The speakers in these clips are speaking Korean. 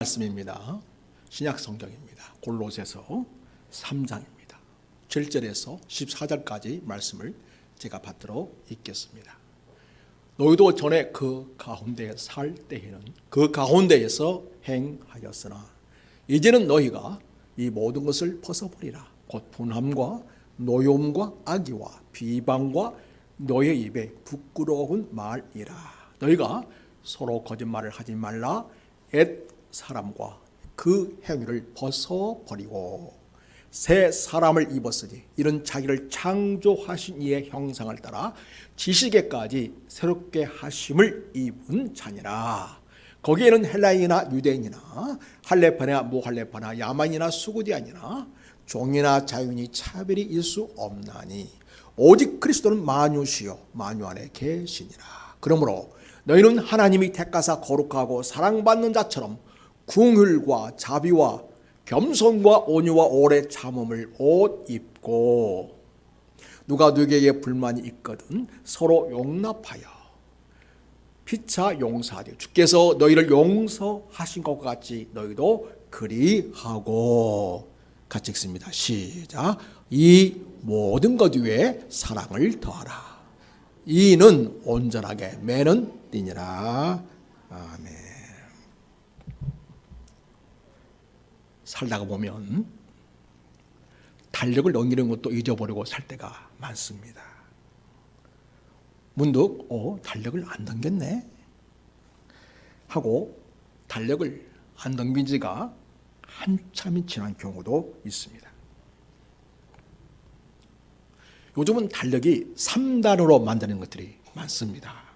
말씀입니다. 신약 성경입니다. 골로새서 3장입니다. 7절에서 14절까지 말씀을 제가 받들어 읽겠습니다. 너희도 전에 그 가운데 살 때에는 그 가운데에서 행하였으나 이제는 너희가 이 모든 것을 벗어버리라. 곧 분함과 노여움과 악의와 비방과 너희 입에 부끄러운 말이라. 너희가 서로 거짓말을 하지 말라. 옛 사람과 그 행위를 벗어버리고 새 사람을 입었으니 이런 자기를 창조하신 이의 형상을 따라 지식에까지 새롭게 하심을 입은 자니라. 거기에는 헬라인이나 유대인이나 할례파나 무할례파나 야만이나 수구디 아니나 종이나 자유인이 차별이 있을 수 없나니 오직 그리스도는 만유시요 만유 안에 계시니라. 그러므로 너희는 하나님이 택하사 거룩하고 사랑받는 자처럼 긍휼과 자비와 겸손과 온유와 오래 참음을 옷 입고 누가 누구에게 불만이 있거든 서로 용납하여 피차 용서하되 주께서 너희를 용서하신 것과 같이 너희도 그리하고. 같이 읽습니다. 시작. 이 모든 것 위에 사랑을 더하라. 이는 온전하게 매는 띠니라. 아멘. 살다가 보면 달력을 넘기는 것도 잊어버리고 살 때가 많습니다. 문득 달력을 안 넘겼네 하고 달력을 안 넘긴 지가 한참이 지난 경우도 있습니다. 요즘은 달력이 3단으로 만드는 것들이 많습니다.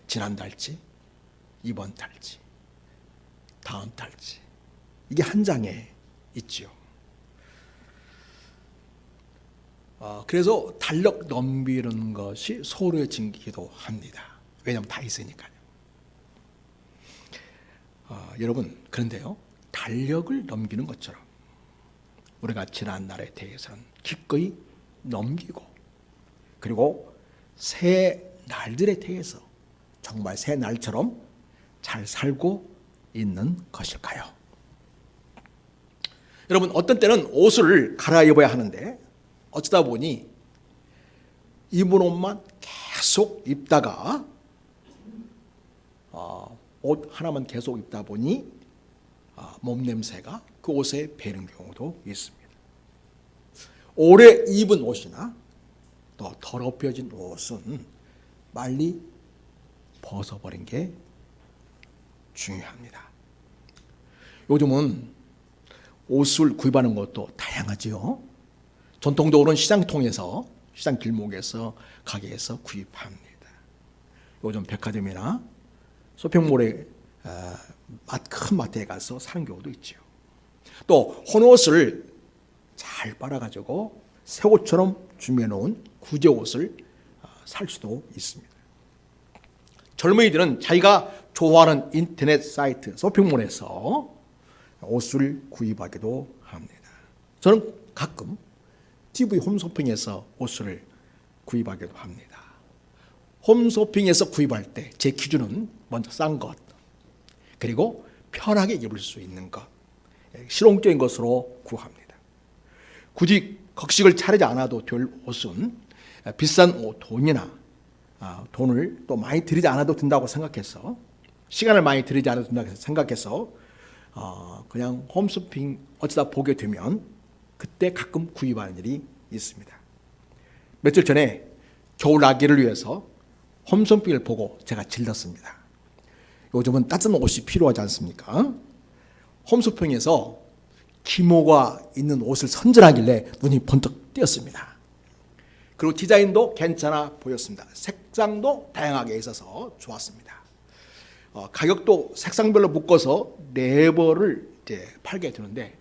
지난달치, 이번 달치, 다음 달치, 이게 한 장에 있지요. 그래서 달력 넘기는 것이 소홀해지기도 합니다. 왜냐하면 다 있으니까요. 여러분, 그런데요, 달력을 넘기는 것처럼 우리가 지난 날에 대해서는 기꺼이 넘기고, 그리고 새 날들에 대해서 정말 새 날처럼 잘 살고 있는 것일까요? 여러분, 어떤 때는 옷을 갈아입어야 하는데 어쩌다 보니 입은 옷만 계속 입다가 옷 하나만 계속 입다 보니 몸냄새가 그 옷에 배는 경우도 있습니다. 오래 입은 옷이나 또 더럽혀진 옷은 빨리 벗어버린 게 중요합니다. 요즘은 옷을 구입하는 것도 다양하지요. 전통적으로는 시장 통해서, 시장 길목에서, 가게에서 구입합니다. 요즘 백화점이나 쇼핑몰에 큰 마트에 가서 사는 경우도 있죠. 또 헌옷을 잘 빨아가지고 새 옷처럼 준비해놓은 구제 옷을 살 수도 있습니다. 젊은이들은 자기가 좋아하는 인터넷 사이트, 쇼핑몰에서 옷을 구입하기도 합니다. 저는 가끔 TV 홈쇼핑에서 옷을 구입하기도 합니다. 홈쇼핑에서 구입할 때 제 기준은 먼저 싼 것, 그리고 편하게 입을 수 있는 것, 실용적인 것으로 구합니다. 굳이 곡식을 차리지 않아도 될 옷은 비싼 돈이나 돈을 또 많이 들이지 않아도 된다고 생각해서, 시간을 많이 들이지 않아도 된다고 생각해서 그냥 홈쇼핑 어쩌다 보게 되면 그때 가끔 구입하는 일이 있습니다. 며칠 전에 겨울 나기를 위해서 홈쇼핑을 보고 제가 질렀습니다. 요즘은 따뜻한 옷이 필요하지 않습니까? 홈쇼핑에서 기모가 있는 옷을 선전하길래 눈이 번쩍 띄었습니다. 그리고 디자인도 괜찮아 보였습니다. 색상도 다양하게 있어서 좋았습니다. 가격도 색상별로 묶어서 4벌을 이제 팔게 되는데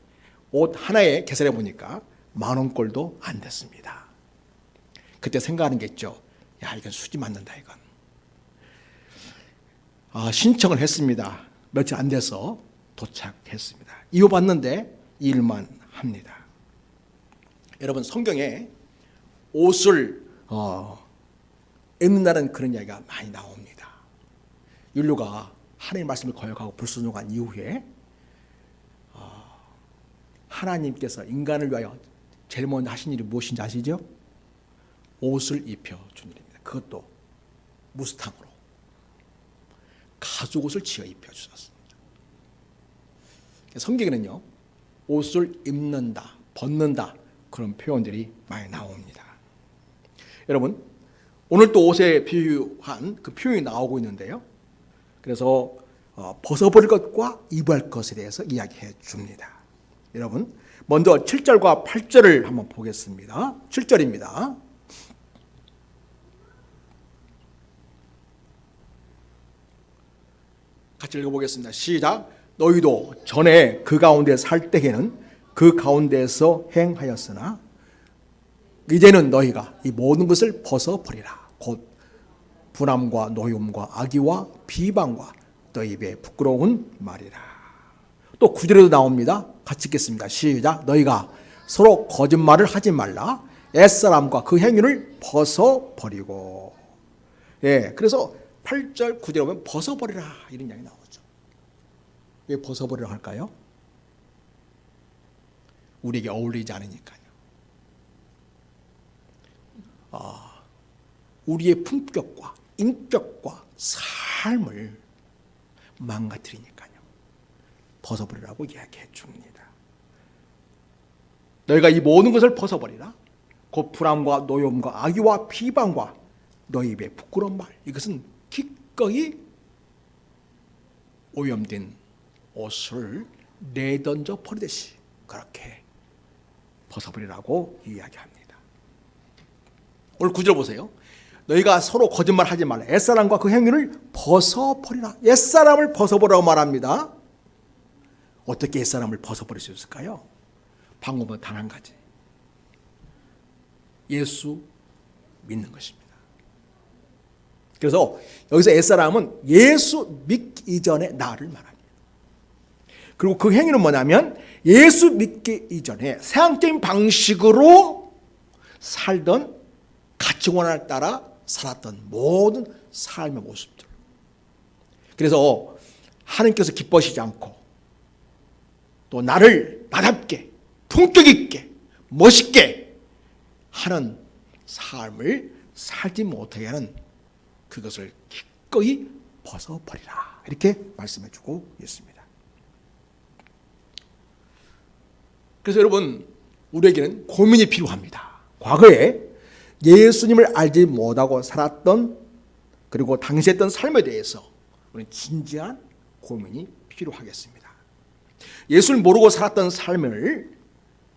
옷 하나에 계산해 보니까 10,000원꼴도 안 됐습니다. 그때 생각하는 게 있죠. 야, 이건 수지 맞는다 이건. 신청을 했습니다. 며칠 안 돼서 도착했습니다. 이어봤는데 일만 합니다. 여러분, 성경에 옷을 입는다는 그런 이야기가 많이 나옵니다. 인류가 하나님의 말씀을 거역하고 불순종한 이후에 하나님께서 인간을 위하여 제일 먼저 하신 일이 무엇인지 아시죠? 옷을 입혀준 일입니다. 그것도 무스탕으로 가죽옷을 지어 입혀주셨습니다. 성경에는요, 옷을 입는다, 벗는다 그런 표현들이 많이 나옵니다. 여러분, 오늘 또 옷에 비유한 그 표현이 나오고 있는데요. 그래서 벗어버릴 것과 입을 것에 대해서 이야기해 줍니다. 여러분, 먼저 7절과 8절을 한번 보겠습니다. 7절입니다. 같이 읽어보겠습니다. 시작. 너희도 전에 그 가운데 살 때에는 그 가운데에서 행하였으나 이제는 너희가 이 모든 것을 벗어버리라. 곧 분함과 노여움과 악의와 비방과 너희 입에 부끄러운 말이라. 또 9절에도 나옵니다. 같이 읽겠습니다. 시작. 너희가 서로 거짓말을 하지 말라. 옛사람과 그 행위를 벗어버리고. 그래서 8절 9절에 보면 벗어버리라 이런 이야기 나오죠. 왜 벗어버리라 할까요? 우리에게 어울리지 않으니까요. 우리의 품격과 인격과 삶을 망가뜨리니까요. 벗어버리라고 이야기해 줍니다. 너희가 이 모든 것을 벗어버리라. 곧 불함과 노여움과 악의와 비방과 너희 입에 부끄러운 말. 이것은 기꺼이 오염된 옷을 내던져 버리듯이 그렇게 벗어버리라고 이야기합니다. 오늘 9절 보세요. 너희가 서로 거짓말하지 말라. 옛사람과 그 행위를 벗어버리라. 옛사람을 벗어버리라고 말합니다. 어떻게 옛사람을 벗어버릴 수 있을까요? 방법은 단 한 가지. 예수 믿는 것입니다. 그래서 여기서 옛사람은 예수 믿기 이전의 나를 말합니다. 그리고 그 행위는 뭐냐면 예수 믿기 이전에 세상적인 방식으로 살던 가치관을 따라 살았던 모든 삶의 모습들. 그래서 하나님께서 기뻐하시지 않고 또 나를 나답게 품격 있게 멋있게 하는 삶을 살지 못하게 하는 그것을 기꺼이 벗어버리라 이렇게 말씀해 주고 있습니다. 그래서 여러분, 우리에게는 고민이 필요합니다. 과거에 예수님을 알지 못하고 살았던 그리고 당시 했던 삶에 대해서 우리는 진지한 고민이 필요하겠습니다. 예수를 모르고 살았던 삶을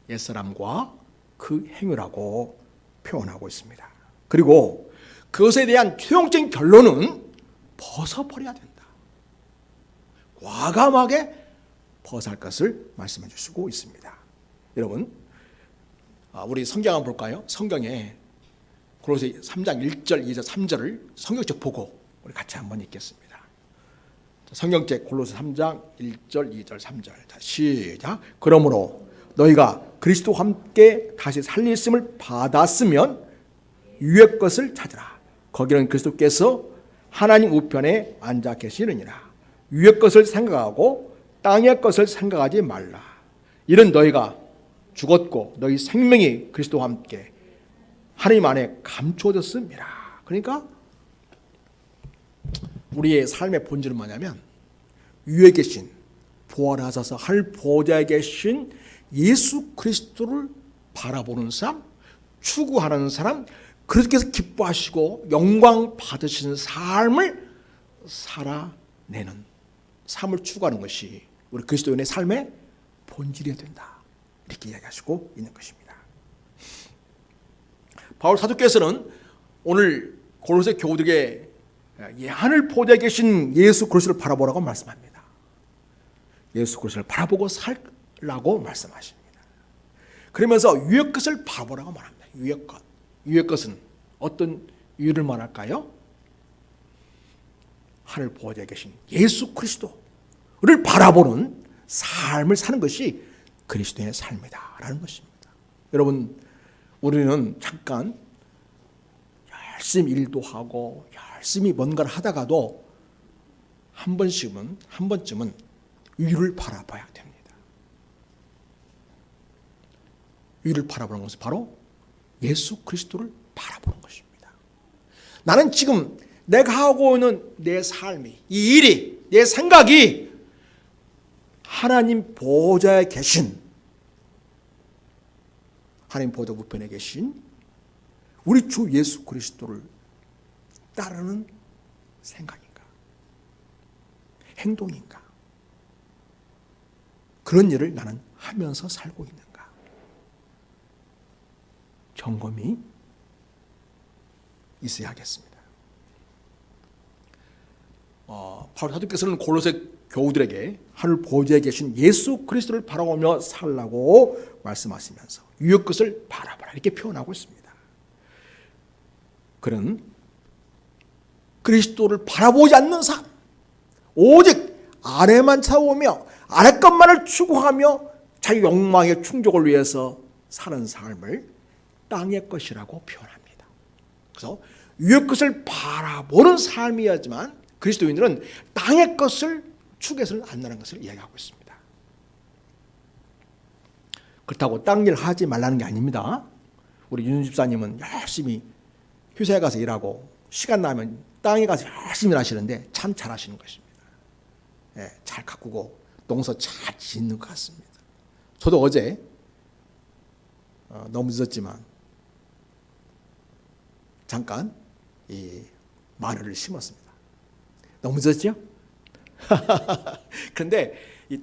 옛사람과 그 행위라고 표현하고 있습니다. 그리고 그것에 대한 최종적인 결론은 벗어버려야 된다. 과감하게 벗어야 할 것을 말씀해 주시고 있습니다. 여러분, 우리 성경 한번 볼까요? 성경에 골로새 3장 1절, 2절, 3절을 성경책 보고 우리 같이 한번 읽겠습니다. 성경책 골로새 3장 1절, 2절, 3절. 자, 시작. 그러므로 너희가 그리스도와 함께 다시 살리심을 받았으면 위의 것을 찾으라. 거기는 그리스도께서 하나님 우편에 앉아 계시느니라. 위의 것을 생각하고 땅의 것을 생각하지 말라. 이는 너희가 죽었고 너희 생명이 그리스도와 함께 하나님 안에 감추어졌습니다. 그러니까 우리의 삶의 본질은 뭐냐면 위에 계신 부활하셔서 하늘 보좌에 계신 예수 그리스도를 바라보는 사람, 추구하는 사람, 그리스도께서 기뻐하시고 영광 받으시는 삶을 살아내는 삶을 추구하는 것이 우리 그리스도인의 삶의 본질이어야 된다. 이렇게 이야기하시고 있는 것입니다. 바울 사도께서는 오늘 골로새 교우들에게 하늘 보좌에 계신 예수 그리스도를 바라보라고 말씀합니다. 예수 그리스도를 바라보고 살라고 말씀하십니다. 그러면서 위의 것을 바라보라고 말합니다. 위의 것. 위의 것은 어떤 위를 말할까요? 하늘 보좌에 계신 예수 그리스도를 바라보는 삶을 사는 것이 그리스도의 삶이다라는 것입니다. 여러분, 우리는 잠깐 열심히 일도 하고 열심히 뭔가를 하다가도 한 번쯤은 위를 바라봐야 됩니다. 위를 바라보는 것은 바로 예수 그리스도를 바라보는 것입니다. 나는 지금 내가 하고 있는 내 삶이, 이 일이, 내 생각이 하나님 보좌에 계신, 하나님 보좌 우편에 계신 우리 주 예수 그리스도를 따르는 생각인가, 행동인가, 그런 일을 나는 하면서 살고 있는가, 점검이 있어야겠습니다. 바울 사도께서는 골로새 교우들에게 하늘 보좌에 계신 예수 그리스도를 바라보며 살라고 말씀하시면서 위의 것을 바라보라 이렇게 표현하고 있습니다. 그는 그리스도를 바라보지 않는 삶, 오직 아래만 찾아오며 아래 것만을 추구하며 자기 욕망의 충족을 위해서 사는 삶을 땅의 것이라고 표현합니다. 그래서 위의 것을 바라보는 삶이었지만 그리스도인들은 땅의 것을 추구해서는 안 나는 것을 이야기하고 있습니다. 그렇다고 땅 일 하지 말라는 게 아닙니다. 우리 윤 집사님은 열심히 회사에 가서 일하고 시간 나면 땅에 가서 열심히 일하시는데 참 잘하시는 것입니다. 예, 잘 가꾸고 농사 잘 짓는 것 같습니다. 저도 어제 너무 늦었지만 잠깐 이 마늘을 심었습니다. 너무 늦었죠? 그런데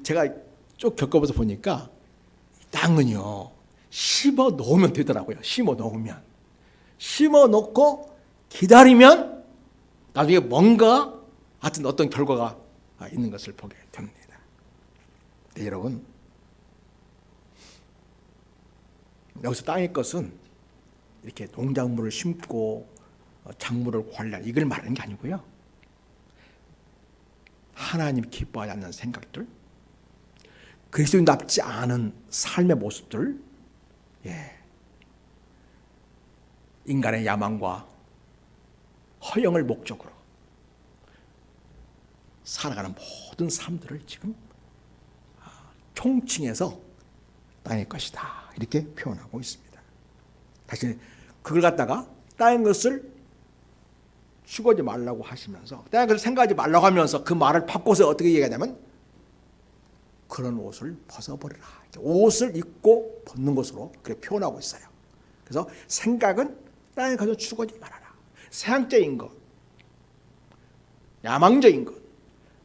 제가 쭉 겪어봐서 보니까 땅은요 심어 놓으면 되더라고요. 심어 놓으면, 심어 놓고 기다리면 나중에 뭔가 하여튼 어떤 결과가 있는 것을 보게 됩니다. 네, 여러분, 여기서 땅의 것은 이렇게 농작물을 심고 작물을 관리하는 이걸 말하는 게 아니고요, 하나님 기뻐하지 않는 생각들, 그리스도인답지 않은 삶의 모습들, 인간의 야망과 허영을 목적으로 살아가는 모든 삶들을 지금 총칭해서 땅의 것이다 이렇게 표현하고 있습니다. 다시 그걸 갖다가 땅의 것을 추구하지 말라고 하시면서, 땅의 것을 생각하지 말라고 하면서 그 말을 바꿔서 어떻게 얘기하냐면 그런 옷을 벗어버리라, 옷을 입고 벗는 것으로 그렇게 표현하고 있어요. 그래서 생각은 땅의 것을 추구하지 말아라. 세상적인 것, 야망적인 것,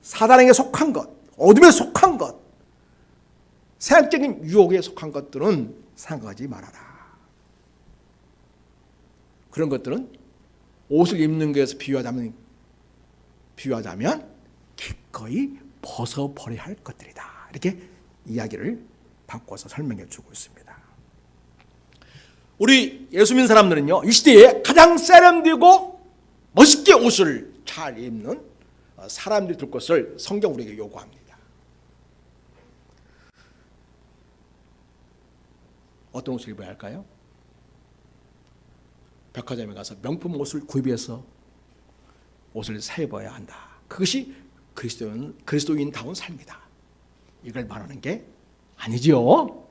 사단에게 속한 것, 어둠에 속한 것, 세상적인 유혹에 속한 것들은 생각하지 말아라. 그런 것들은 옷을 입는 것에서 비유하자면 기꺼이 벗어버려야 할 것들이다. 이렇게 이야기를 바꿔서 설명해 주고 있습니다. 우리 예수 믿는 사람들은요, 이 시대에 가장 세련되고 멋있게 옷을 잘 입는 사람들이 될 것을 성경 우리에게 요구합니다. 어떤 옷을 입어야 할까요? 백화점에 가서 명품 옷을 구입해서 옷을 사 입어야 한다. 그것이 그리스도인다운 삶이다. 이걸 말하는 게 아니지요.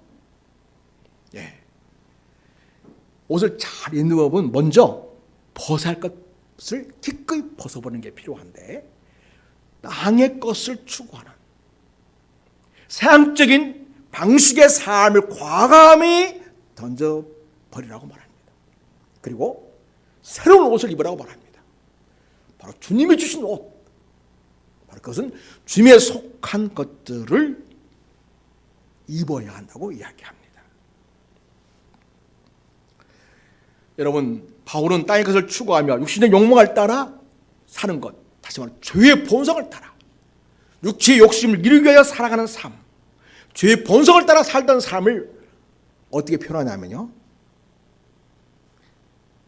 옷을 잘 입는 법은 먼저 벗어야 할 것을 기꺼이 벗어버리는 게 필요한데, 땅의 것을 추구하는 세상적인 방식의 삶을 과감히 던져버리라고 말합니다. 그리고 새로운 옷을 입으라고 말합니다. 바로 주님이 주신 옷, 바로 그것은 주님에 속한 것들을 입어야 한다고 이야기합니다. 여러분, 바울은 땅의 것을 추구하며 육신의 욕망을 따라 사는 것, 다시 말해 죄의 본성을 따라 육체의 욕심을 이루기 위하여 살아가는 삶, 죄의 본성을 따라 살던 삶을 어떻게 표현하냐면요,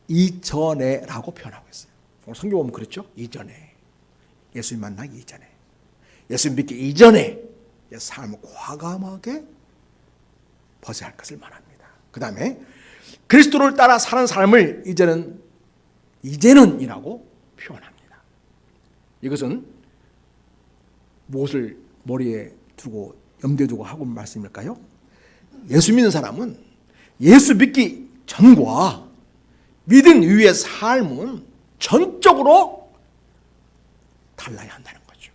이전에라고 표현하고 있어요. 오늘 성경 보면 그렇죠? 이전에, 예수님 만나기 이전에, 예수님 믿기 이전에 삶을 과감하게 벗어야 할 것을 말합니다. 그 다음에 그리스도를 따라 사는 삶을 이제는이라고 표현합니다. 이것은 무엇을 머리에 두고 염두에 두고 하고 있는 말씀일까요? 예수 믿는 사람은 예수 믿기 전과 믿은 이후의 삶은 전적으로 달라야 한다는 거죠.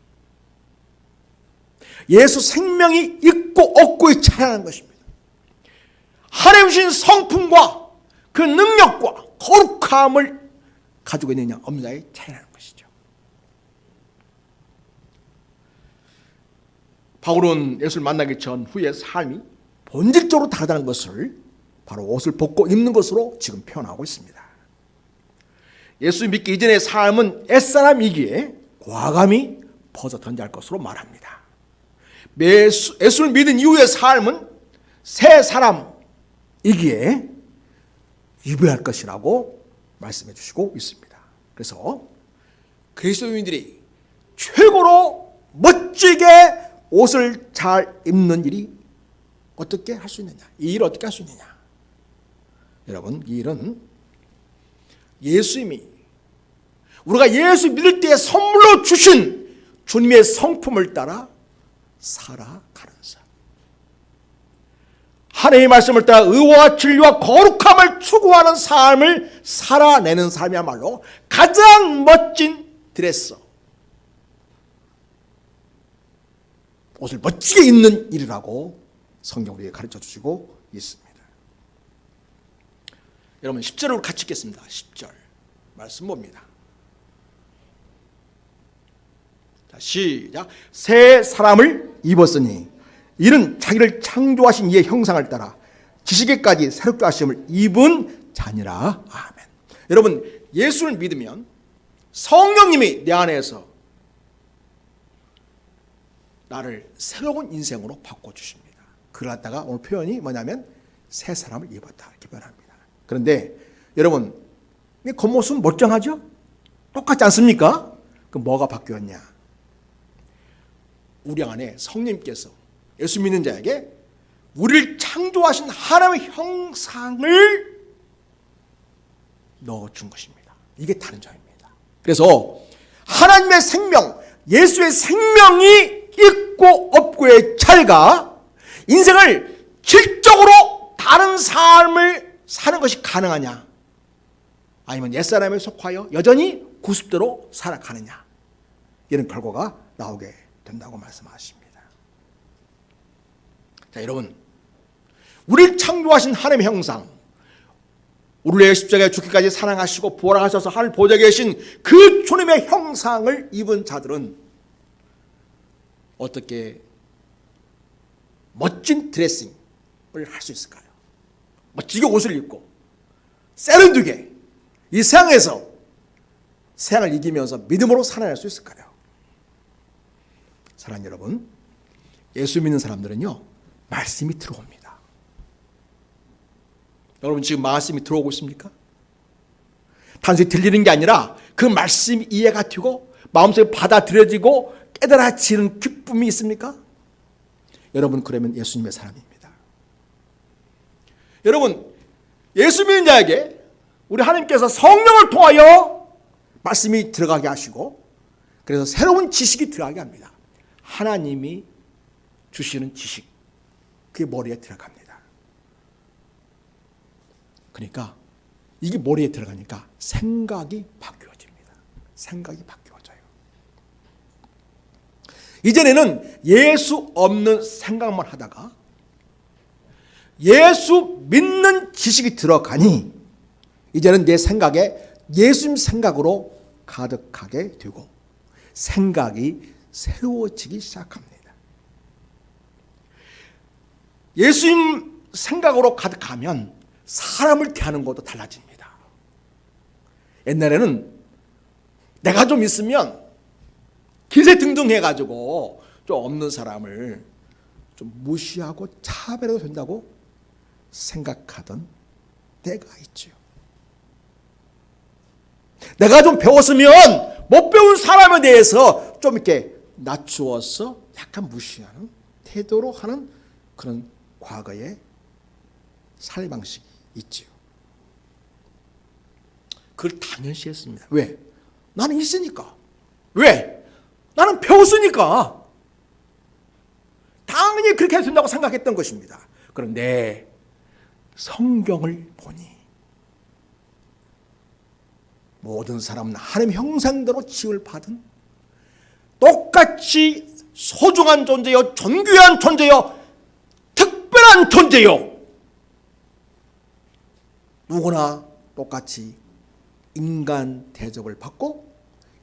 예수 생명이 있고 없고의 차이라는 것입니다. 하나님 주신 성품과 그 능력과 거룩함을 가지고 있느냐 없느냐의 차이라는 것이죠. 바울은 예수를 만나기 전후의 삶이 본질적으로 다르다는 것을 바로 옷을 벗고 입는 것으로 지금 표현하고 있습니다. 예수 믿기 이전의 삶은 옛사람이기에 과감히 벗어 던져야 할 것으로 말합니다. 예수를 믿은 이후의 삶은 새 사람이기에 입어야 할 것이라고 말씀해 주시고 있습니다. 그래서 그리스도인들이 최고로 멋지게 옷을 잘 입는 일이 어떻게 할 수 있느냐? 이 일을 어떻게 할 수 있느냐? 여러분, 이 일은 예수님이 우리가 예수 믿을 때 선물로 주신 주님의 성품을 따라 살아가는 삶, 하나님의 말씀을 따라 의와 진리와 거룩함을 추구하는 삶을 살아내는 삶이야말로 가장 멋진 드레서, 옷을 멋지게 입는 일이라고 성경 우리에게 가르쳐 주시고 있습니다. 여러분 10절을 같이 읽겠습니다. 10절 말씀 봅니다. 자, 시작. 새 사람을 입었으니 이는 자기를 창조하신 이의 형상을 따라 지식에까지 새롭게 하심을 입은 자니라. 아멘. 여러분 예수를 믿으면 성령님이 내 안에서 나를 새로운 인생으로 바꿔주십니다. 그걸 갖다가 오늘 표현이 뭐냐면 새 사람을 입었다 이렇게 표현합니다. 그런데 여러분 겉모습은 멀쩡하죠? 똑같지 않습니까? 그럼 뭐가 바뀌었냐? 우리 안에 성령님께서 예수 믿는 자에게 우리를 창조하신 하나님의 형상을 넣어준 것입니다. 이게 다른 점입니다. 그래서 하나님의 생명, 예수의 생명이 있고 없고의 차이가 인생을 질적으로 다른 삶을 사는 것이 가능하냐, 아니면 옛사람에 속하여 여전히 구습대로 살아가느냐, 이런 결과가 나오게 된다고 말씀하십니다. 자, 여러분, 우리를 창조하신 하나님의 형상, 우리를 십자가에 죽기까지 사랑하시고 부활하셔서 하늘 보좌에 계신 그 주님의 형상을 입은 자들은 어떻게 멋진 드레싱을 할 수 있을까요? 멋지게 옷을 입고 세련되게 이 세상에서 세상을 이기면서 믿음으로 살아낼 수 있을까요? 사랑하는 여러분, 예수 믿는 사람들은요, 말씀이 들어옵니다. 여러분 지금 말씀이 들어오고 있습니까? 단순히 들리는 게 아니라 그 말씀이 이해가 되고 마음속에 받아들여지고 깨달아지는 기쁨이 있습니까? 여러분 그러면 예수님의 사람입니다. 여러분 예수 믿는 자에게 우리 하나님께서 성령을 통하여 말씀이 들어가게 하시고 그래서 새로운 지식이 들어가게 합니다. 하나님이 주시는 지식, 그게 머리에 들어갑니다. 그러니까 이게 머리에 들어가니까 생각이 바뀌어집니다. 생각이 바뀌어져요. 이전에는 예수 없는 생각만 하다가 예수 믿는 지식이 들어가니 이제는 내 생각에 예수님 생각으로 가득하게 되고 생각이 새로워지기 시작합니다. 예수님 생각으로 가득하면 사람을 대하는 것도 달라집니다. 옛날에는 내가 좀 있으면 기세등등 해가지고 좀 없는 사람을 좀 무시하고 차별해도 된다고 생각하던 때가 있죠. 내가 좀 배웠으면 못 배운 사람에 대해서 좀 이렇게 낮추어서 약간 무시하는 태도로 하는 그런 과거의 삶의 방식이 있지요. 그걸 당연시했습니다. 왜? 나는 있으니까. 왜? 나는 배웠으니까. 당연히 그렇게 해야 된다고 생각했던 것입니다. 그런데 성경을 보니 모든 사람은 하나님의 형상대로 지음을 받은 똑같이 소중한 존재요, 존귀한 존재요, 특별한 존재요, 누구나 똑같이 인간 대접을 받고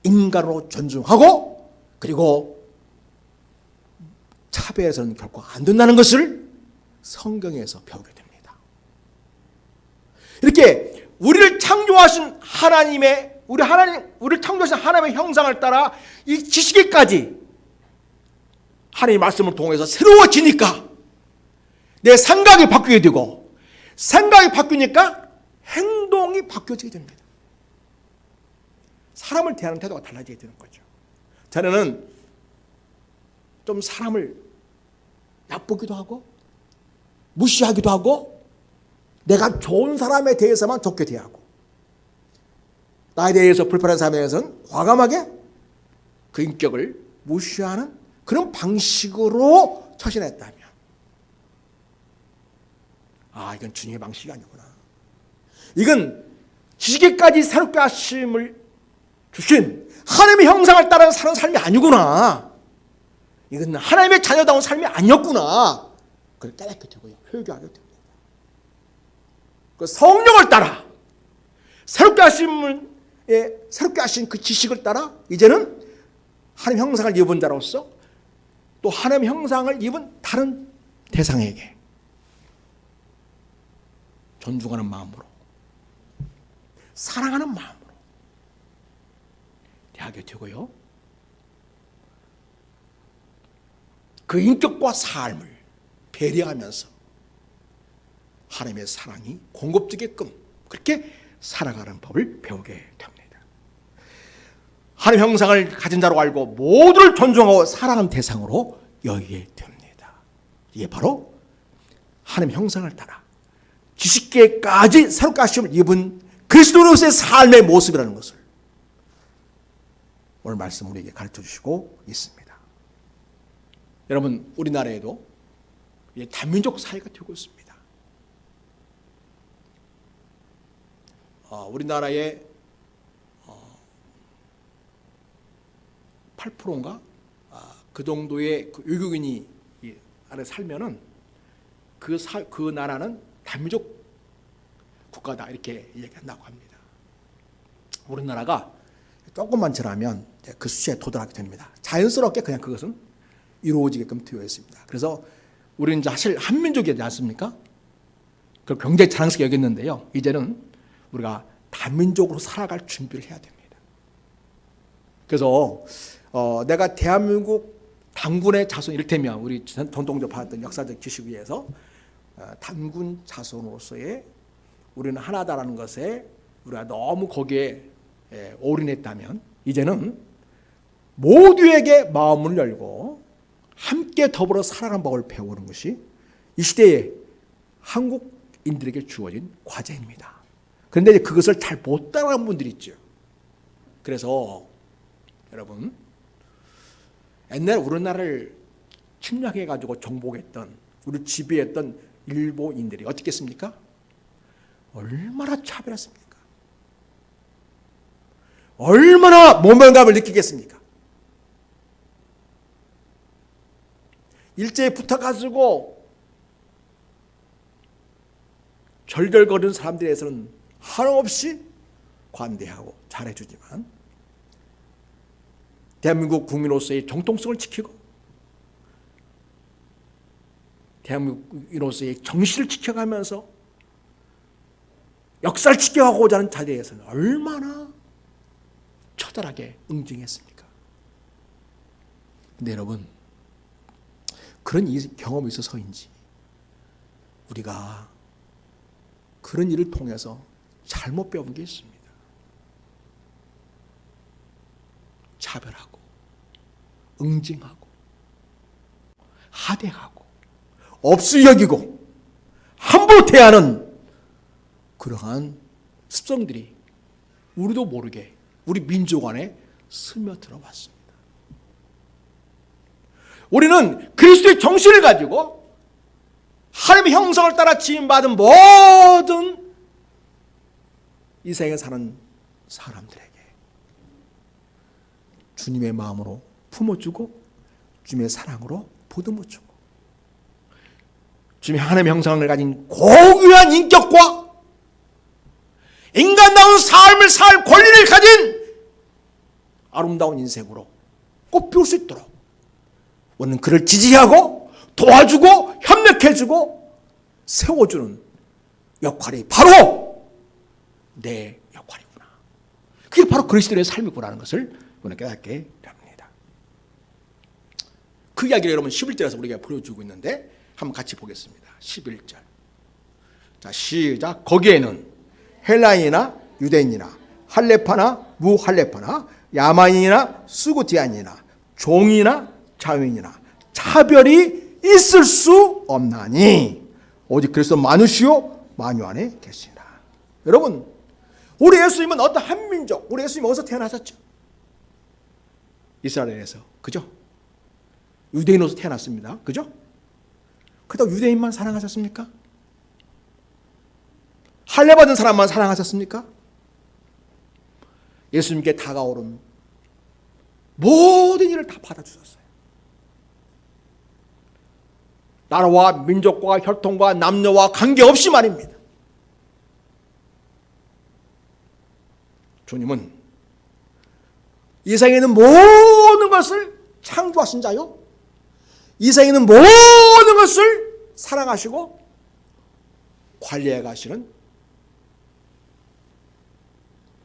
인간으로 존중하고 그리고 차별해서는 결코 안 된다는 것을 성경에서 배우게 됩니다. 이렇게 우리를 창조하신 하나님의 우리를 창조하신 하나님의 형상을 따라 이 지식에까지 하나님의 말씀을 통해서 새로워지니까 내 생각이 바뀌게 되고 생각이 바뀌니까 행동이 바뀌어지게 됩니다. 사람을 대하는 태도가 달라지게 되는 거죠. 자네는 좀 사람을 나쁘기도 하고 무시하기도 하고 내가 좋은 사람에 대해서만 좋게 대하고 나에 대해서 불편한 사람에 대해서는 과감하게 그 인격을 무시하는 그런 방식으로 처신했다면 이건 주님의 방식이 아니구나. 이건 지식에까지 새롭게 하심을 주신 하나님의 형상을 따라 사는 삶이 아니구나. 이건 하나님의 자녀다운 삶이 아니었구나. 그걸 깨닫게 되고요. 회개하게 됩니다. 그 성령을 따라 새롭게 하신 그 지식을 따라 이제는 하나님 형상을 입은 자로서 또 하나님 형상을 입은 다른 대상에게 존중하는 마음으로 사랑하는 마음으로 대하게 되고요. 그 인격과 삶을 배려하면서 하나님의 사랑이 공급되게끔 그렇게 살아가는 법을 배우게 됩니다. 하나님 형상을 가진 자로 알고 모두를 존중하고 사랑하는 대상으로 여기게 됩니다. 이게 바로 하나님 형상을 따라 지식계까지 새롭게 하심을 입은 그리스도로서의 삶의 모습이라는 것을 오늘 말씀 우리에게 가르쳐 주시고 있습니다. 여러분, 우리나라에도 다민족 사회가 되고 있습니다. 우리나라의 8%인가 그 정도의 그 외국인이 안에 살면은 그 나라는 다민족 국가다 이렇게 얘기한다고 합니다. 우리나라가 조금만 지나면 그 수치에 도달하게 됩니다. 자연스럽게 그냥 그것은 이루어지게끔 되어 있습니다. 그래서 우리는 사실 한민족이지 않습니까? 그걸 굉장히 자랑스럽게 여겼는데요. 이제는 우리가 다민족으로 살아갈 준비를 해야 됩니다. 그래서 내가 대한민국 단군의 자손 이를테면 우리 전통적으로 봤던 역사적 지식 위에서 단군 자손으로서의 우리는 하나다라는 것에 우리가 너무 거기에 올인했다면 이제는 모두에게 마음을 열고 함께 더불어 살아가는 법을 배우는 것이 이 시대에 한국인들에게 주어진 과제입니다. 그런데 그것을 잘 못 따라가는 분들이 있죠. 그래서 여러분, 옛날에 우리나라를 침략해가지고 정복했던 우리 지배했던 일본인들이 어떻겠습니까? 얼마나 차별했습니까? 얼마나 모멸감을 느끼겠습니까? 일제에 붙어가지고 절절거리는 사람들에 대해서는 한없이 관대하고 잘해주지만 대한민국 국민으로서의 정통성을 지키고 대한민국인으로서의 정신을 지켜가면서 역사를 지켜가고자 하는 자리에서는 얼마나 처절하게 응징했습니까? 근데 여러분, 그런 경험이 있어서인지 우리가 그런 일을 통해서 잘못 배운 게 있습니다. 차별하고 응징하고 하대하고 없이 여기고 함부로 대하는 그러한 습성들이 우리도 모르게 우리 민족 안에 스며들어 왔습니다. 우리는 그리스도의 정신을 가지고 하나님의 형상을 따라 지음받은 모든 이 세상에 사는 사람들에게 주님의 마음으로 품어주고 주님의 사랑으로 보듬어주고 주님의 하나님의 형상을 가진 고귀한 인격과 인간다운 삶을 살 권리를 가진 아름다운 인생으로 꽃피울 수 있도록 우리는 그를 지지하고 도와주고 협력해주고 세워주는 역할이 바로 내 역할이구나. 그게 바로 그리스도의 삶이구나라는 것을 우리는 깨닫게 됩니다. 그 이야기를 여러분 11절에서 우리가 보여주고 있는데 한번 같이 보겠습니다. 11절. 자, 시작. 거기에는 헬라인이나 유대인이나 할레파나 무할레파나 야만인이나 수구티안이나 종이나 자유인이나 차별이 있을 수 없나니 오직 그리스도 많으시오 만유 안에 계시나. 여러분, 우리 예수님은 어떤 한 민족, 우리 예수님은 어디서 태어나셨죠? 이스라엘에서. 그죠? 유대인으로서 태어났습니다. 그죠? 그렇다고 유대인만 사랑하셨습니까? 할례받은 사람만 사랑하셨습니까? 예수님께 다가오는 모든 일을 다 받아주셨어요. 나라와 민족과 혈통과 남녀와 관계없이 말입니다. 주님은 이 세상에 있는 모든 것을 창조하신 자요, 이 세상에 있는 모든 것을 사랑하시고 관리해 가시는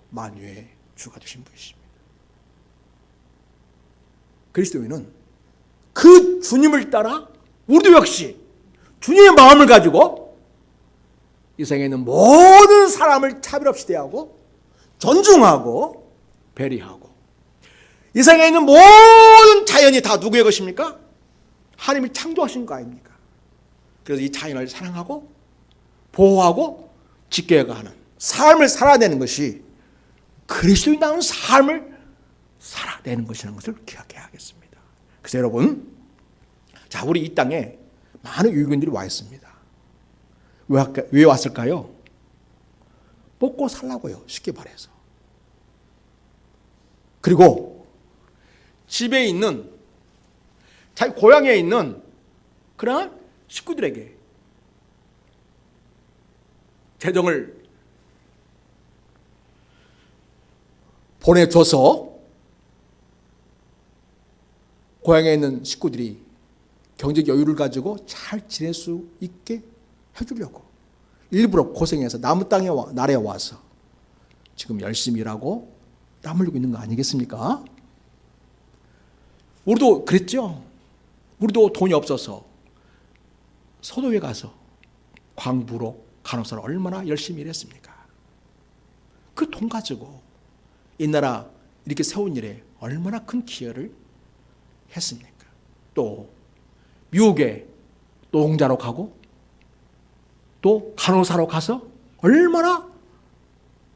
만유의 주가 되신 분이십니다. 그리스도인은 그 주님을 따라 우리도 역시 주님의 마음을 가지고 이 세상에 있는 모든 사람을 차별 없이 대하고 존중하고 배려하고, 이 세상에 있는 모든 자연이 다 누구의 것입니까? 하나님이 창조하신 거 아닙니까? 그래서 이 자연을 사랑하고 보호하고 지켜가는 삶을 살아내는 것이 그리스도인다운 삶을 살아내는 것이라는 것을 기억해야 하겠습니다. 그래서 여러분, 자, 우리 이 땅에 많은 유교인들이 와 있습니다. 왜 왔을까요? 먹고 살라고요, 쉽게 말해서. 그리고 집에 있는, 자기 고향에 있는 그러한 식구들에게 재정을 보내줘서 고향에 있는 식구들이 경제적 여유를 가지고 잘 지낼 수 있게 해주려고 일부러 고생해서 남의 땅에 나라에 와서 지금 열심히 일하고 땀 흘리고 있는 거 아니겠습니까? 우리도 그랬죠. 우리도 돈이 없어서 소도에 가서 광부로 간호사로 얼마나 열심히 일했습니까? 그 돈 가지고 이 나라 이렇게 세운 일에 얼마나 큰 기여를 했습니까? 또 미국에 노동자로 가고 또 간호사로 가서 얼마나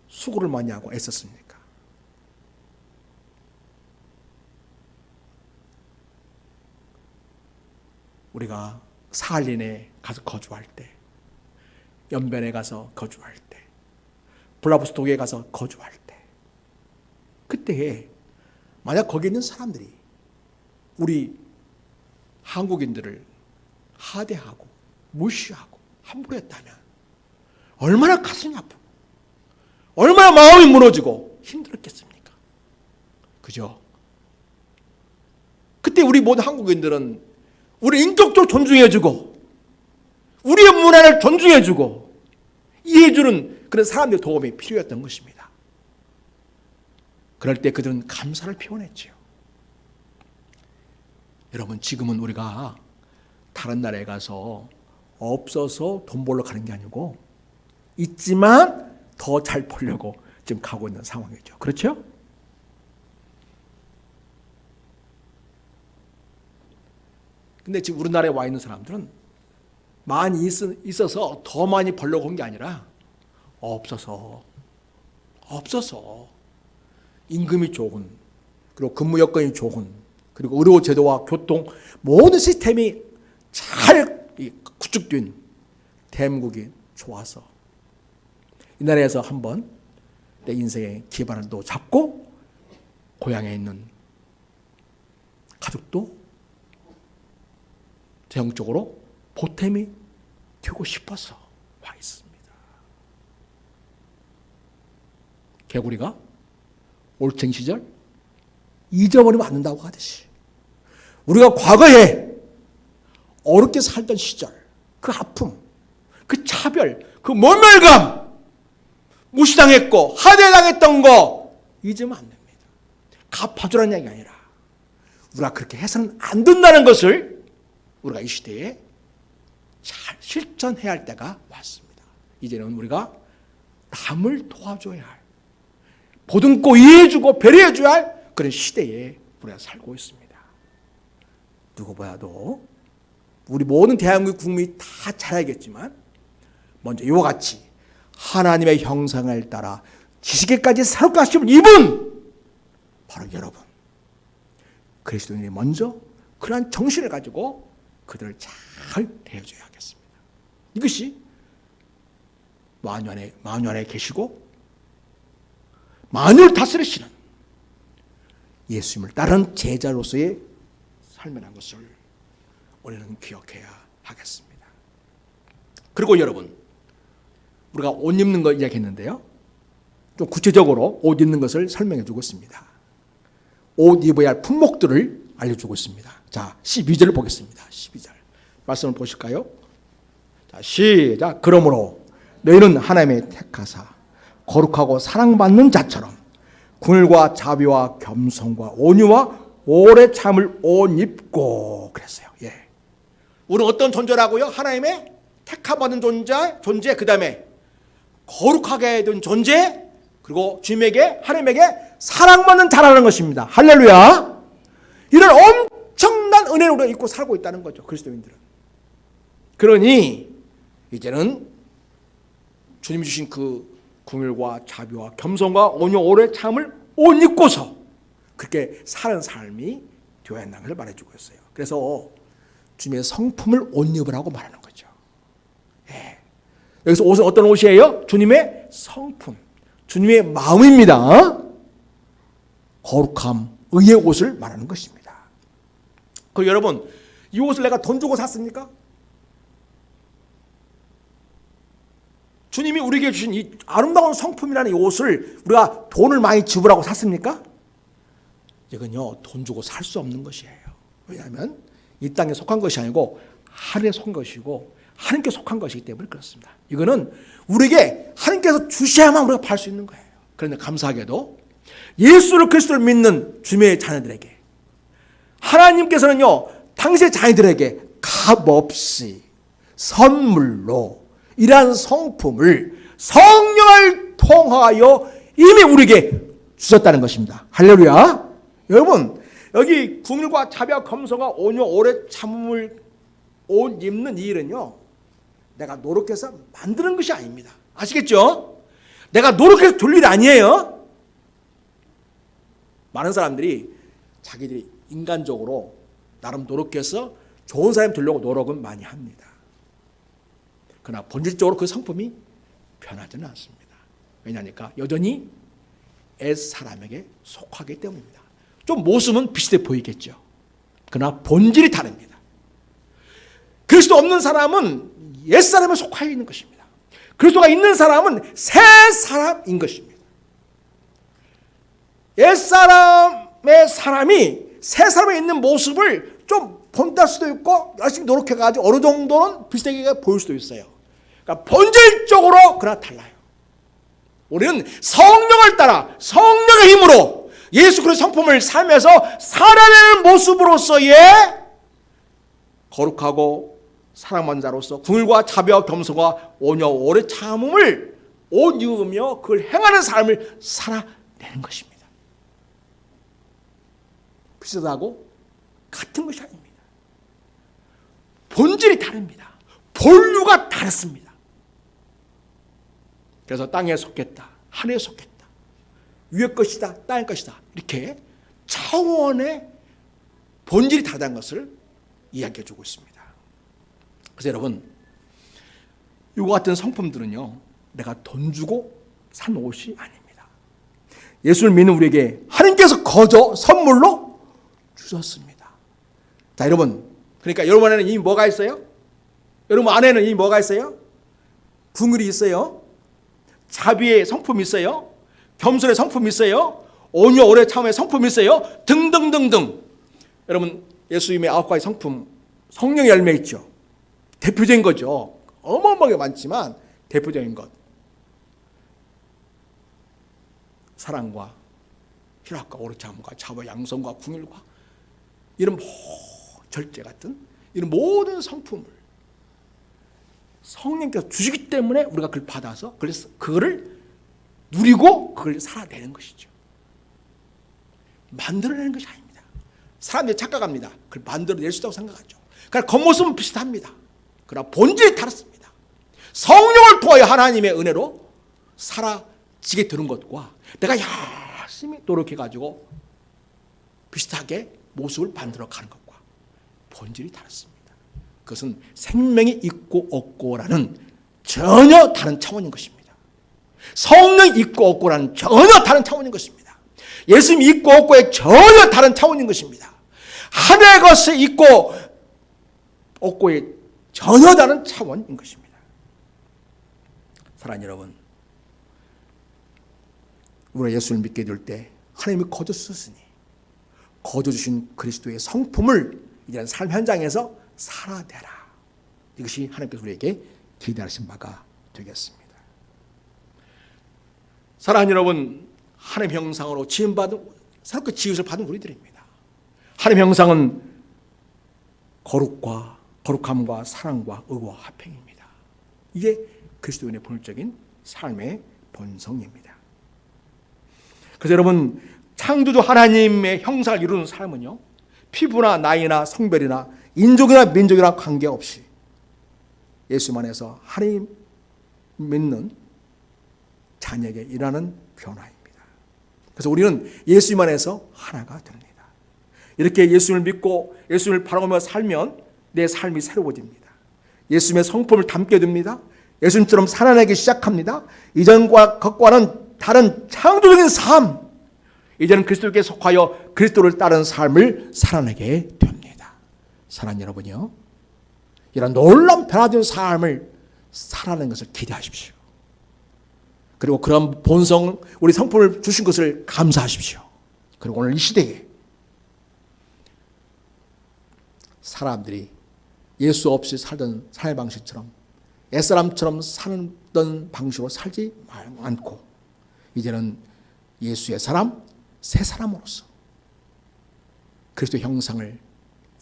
수고를 많이 하고 애썼습니까? 우리가 사할린에 가서 거주할 때, 연변에 가서 거주할 때, 블라부스톡에 가서 거주할 때, 그때에 만약 거기 있는 사람들이 우리 한국인들을 하대하고 무시하고 함부로 했다면 얼마나 가슴이 아프고 얼마나 마음이 무너지고 힘들었겠습니까? 그죠? 그때 우리 모든 한국인들은 우리 인격적으로 존중해주고 우리의 문화를 존중해주고 이해해주는 그런 사람들의 도움이 필요했던 것입니다. 그럴 때 그들은 감사를 표현했지요. 여러분, 지금은 우리가 다른 나라에 가서 없어서 돈 벌러 가는 게 아니고 있지만 더 잘 벌려고 지금 가고 있는 상황이죠. 그렇죠? 근데 지금 우리나라에 와 있는 사람들은 많이 있어서 더 많이 벌려고 온 게 아니라 없어서 임금이 좋은, 그리고 근무 여건이 좋은 그리고 의료 제도와 교통 모든 시스템이 잘 구축된 대한민국이 좋아서 이 나라에서 한번 내 인생의 기반을 또 잡고 고향에 있는 가족도 전형적으로 보탬이 되고 싶어서 와 있습니다. 개구리가 올챙이 시절 잊어버리면 안 된다고 하듯이 우리가 과거에 어렵게 살던 시절 그 아픔, 그 차별, 그 모멸감 무시당했고 하대당했던 거 잊으면 안 됩니다. 갚아주라는 얘기가 아니라 우리가 그렇게 해서는 안 된다는 것을 우리가 이 시대에 잘 실천해야 할 때가 왔습니다. 이제는 우리가 남을 도와줘야 할, 보듬고 이해해주고 배려해줘야 할 그런 시대에 우리가 살고 있습니다. 누구보다도 우리 모든 대한민국 국민이 다 잘 알겠지만 먼저 이와 같이 하나님의 형상을 따라 지식에까지 새롭게 하시는 이분 바로 여러분 그리스도인이 먼저 그러한 정신을 가지고 그들을 잘 대해줘야 하겠습니다. 이것이 만유 안에 계시고 만유를 다스리시는 예수님을 따르는 제자로서의 삶이라는 것을 우리는 기억해야 하겠습니다. 그리고 여러분 우리가 옷 입는 거 이야기했는데요. 좀 구체적으로 옷 입는 것을 설명해 주고 있습니다. 옷 입어야 할 품목들을 알려주고 있습니다. 자, 12절을 보겠습니다. 12절 말씀을 보실까요? 자, 시작. 그러므로 너희는 하나님의 택하사 거룩하고 사랑받는 자처럼 긍휼과 자비와 겸손과 온유와 오래 참을 옷 입고 그랬어요. 예. 우리는 어떤 존재라고요? 하나님의 택함받은 존재 그 다음에 거룩하게 된 존재 그리고 주님에게 하나님에게 사랑받는 자라는 것입니다. 할렐루야. 이런 엄청난 은혜를 우리가 입고 살고 있다는 거죠. 그리스도인들은. 그러니 이제는 주님이 주신 그 긍휼과 자비와 겸손과 온유 오래 참을 옷 입고서 그렇게 사는 삶이 되어야 한다는 걸 말해주고 있어요. 그래서 주님의 성품을 옷 입으라고 말하는 거죠. 예. 여기서 옷은 어떤 옷이에요? 주님의 성품, 주님의 마음입니다. 거룩함, 의의 옷을 말하는 것입니다. 그리고 여러분, 이 옷을 내가 돈 주고 샀습니까? 주님이 우리에게 주신 이 아름다운 성품이라는 이 옷을 우리가 돈을 많이 지불하고 샀습니까? 이건요, 돈 주고 살 수 없는 것이에요. 왜냐하면 이 땅에 속한 것이 아니고 하늘에 속한 것이고 하나님께 속한 것이기 때문에 그렇습니다. 이거는 우리에게 하나님께서 주셔야만 우리가 팔 수 있는 거예요. 그런데 감사하게도 예수를 그리스도를 믿는 주님의 자녀들에게 하나님께서는요, 당신의 자녀들에게 값없이 선물로 이러한 성품을 성령을 통하여 이미 우리에게 주셨다는 것입니다. 할렐루야. 여러분, 여기 긍휼과 자비와 겸손과 온유 오래 참음을 옷 입는 이 일은요, 내가 노력해서 만드는 것이 아닙니다. 아시겠죠? 내가 노력해서 될 일이 아니에요. 많은 사람들이 자기들이 인간적으로 나름 노력해서 좋은 사람이 되려고 노력은 많이 합니다. 그러나 본질적으로 그 성품이 변하지는 않습니다. 왜냐하니까 여전히 옛사람에게 속하기 때문입니다. 좀 모습은 비슷해 보이겠죠. 그러나 본질이 다릅니다. 그리스도 없는 사람은 옛사람에 속하여 있는 것입니다. 그리스도가 있는 사람은 새 사람인 것입니다. 옛사람의 사람이 새 사람에 있는 모습을 좀 본따 수도 있고 열심히 노력해가지고 어느 정도는 비슷하게 보일 수도 있어요. 그러니까 본질적으로 그러나 달라요. 우리는 성령을 따라 성령의 힘으로 예수 그리스도의 성품을 살면서 살아내는 모습으로서의 거룩하고 사랑받는 자로서 긍휼과 자비와 겸손과 온유와 오래 참음을 옷 입으며 그걸 행하는 삶을 살아내는 것입니다. 비슷하고 같은 것이 아닙니다. 본질이 다릅니다. 본류가 다릅니다. 그래서 땅에 속했다, 하늘에 속했다, 위의 것이다, 땅의 것이다 이렇게 차원의 본질이 다르다는 것을 이야기해 주고 있습니다. 그래서 여러분, 이와 같은 성품들은요, 내가 돈 주고 산 옷이 아닙니다. 예수를 믿는 우리에게 하나님께서 거저 선물로 주셨습니다. 자, 여러분, 그러니까 여러분 안에는 이미 뭐가 있어요? 여러분 안에는 이미 뭐가 있어요? 긍휼이 있어요. 자비의 성품이 있어요. 겸손의 성품이 있어요. 온유 오래 참음의 성품이 있어요. 등등등등. 여러분, 예수님의 9가지 성품, 성령의 열매 있죠. 대표적인 거죠. 어마어마하게 많지만 대표적인 것. 사랑과 희락과 오래 참음과 자비, 양성과 긍휼과 이런 절제 같은 이런 모든 성품을 성령께서 주시기 때문에 우리가 그걸 받아서 그래서 그거를 누리고 그걸 살아내는 것이죠. 만들어내는 것이 아닙니다. 사람들이 착각합니다. 그걸 만들어낼 수 있다고 생각하죠. 그러나 겉모습은 비슷합니다. 그러나 본질이 다릅니다. 성령을 통하여 하나님의 은혜로 사라지게 되는 것과 내가 열심히 노력해가지고 비슷하게 모습을 만들어가는 것과 본질이 다릅니다. 그것은 생명이 있고 없고라는 전혀 다른 차원인 것입니다. 성령이 있고 없고라는 전혀 다른 차원인 것입니다. 예수님이 있고 없고의 전혀 다른 차원인 것입니다. 하늘의 것이 있고 없고의 전혀 다른 차원인 것입니다. 사랑하는 여러분, 우리가 예수를 믿게 될 때 하나님이 거저 쓰시니 거저 주신 그리스도의 성품을 이제는 삶 현장에서 살아내라. 이것이 하나님께서 우리에게 기대하신 바가 되겠습니다. 사랑하는 여러분, 하나님의 형상으로 지음받은 새롭게 지으심을 받은 우리들입니다. 하나님의 형상은 거룩함과 사랑과 의와 화평입니다. 이게 그리스도인의 본질적인 삶의 본성입니다. 그래서 여러분, 창조주 하나님의 형상을 이루는 삶은요, 피부나 나이나 성별이나 인종이나 민족이나 관계없이 예수 안에서 하나님 믿는 자녀에게 일하는 변화입니다. 그래서 우리는 예수 안에서 하나가 됩니다. 이렇게 예수를 믿고 예수를 바라보며 살면 내 삶이 새로워집니다. 예수님의 성품을 담게 됩니다. 예수님처럼 살아내기 시작합니다. 이전과 것과는 다른 창조적인 삶, 이제는 그리스도께 속하여 그리스도를 따른 삶을 살아내게 됩니다. 사랑하는 여러분이요, 이런 놀라운 변화된 삶을 살아내는 것을 기대하십시오. 그리고 그런 본성, 우리 성품을 주신 것을 감사하십시오. 그리고 오늘 이 시대에 사람들이 예수 없이 살던 삶의 방식처럼 옛사람처럼 살던 방식으로 살지 않고 이제는 예수의 사람, 새 사람으로서 그리스도의 형상을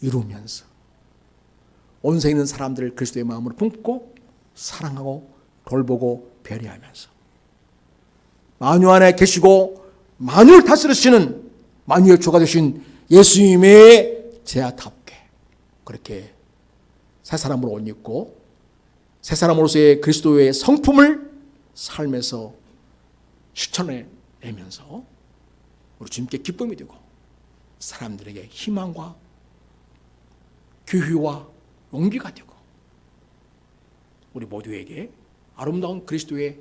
이루면서 온 세에 있는 사람들을 그리스도의 마음으로 품고 사랑하고 돌보고 배려하면서 만유 안에 계시고 만유를 다스리시는 만유의 주가 되신 예수님의 제자답게 그렇게 새 사람으로 옷 입고 새 사람으로서의 그리스도의 성품을 삶에서 실천해내면서 우리 주님께 기쁨이 되고 사람들에게 희망과 교회와 용기가 되고 우리 모두에게 아름다운 그리스도의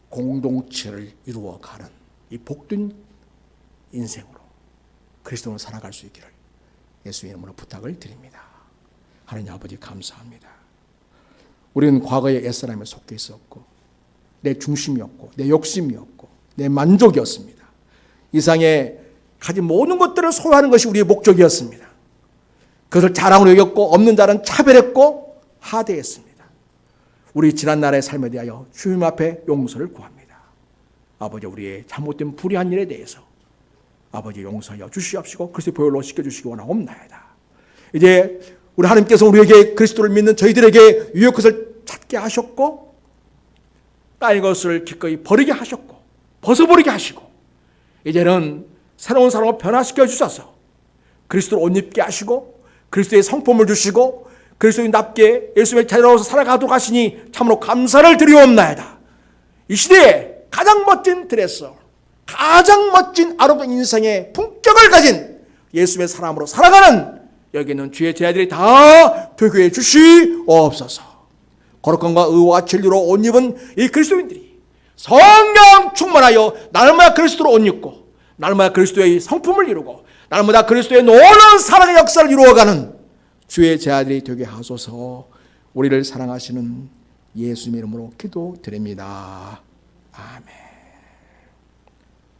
공동체를 이루어가는 이 복된 인생으로 그리스도를 살아갈 수 있기를 예수의 이름으로 부탁을 드립니다. 하나님 아버지 감사합니다. 우리는 과거의 옛사람에 속해 있었고 내 중심이었고 내 욕심이었고 내 만족이었습니다. 이상에 가진 모든 것들을 소유하는 것이 우리의 목적이었습니다. 그것을 자랑으로 여겼고 없는 자는 차별했고 하대했습니다. 우리 지난날의 삶에 대하여 주님 앞에 용서를 구합니다. 아버지, 우리의 잘못된 불의한 일에 대해서 아버지 용서하여 주시옵시고 그리스도의 보혈로 씻겨주시기 원하옵나이다. 이제 우리 하나님께서 우리에게 그리스도를 믿는 저희들에게 유익 것을 찾게 하셨고 까인 것을 기꺼이 버리게 하셨고 벗어버리게 하시고 이제는 새로운 사람을 변화시켜 주셔서 그리스도를 옷 입게 하시고 그리스도의 성품을 주시고 그리스도인답게 예수의 자녀로서 살아가도록 하시니 참으로 감사를 드리옵나이다. 이 시대에 가장 멋진 드레서, 가장 멋진 아름다운 인생의 품격을 가진 예수의 사람으로 살아가는 여기 있는 주의 제자들이 다 되게 해 주시옵소서. 거룩함과 의와 진리로 옷 입은 이 그리스도인들이 성령 충만하여 날마다 그리스도로 옷 입고 날마다 그리스도의 성품을 이루고 날마다 그리스도의 놀라운 사랑의 역사를 이루어가는 주의 제자들이 되게 하소서. 우리를 사랑하시는 예수님의 이름으로 기도드립니다. 아멘.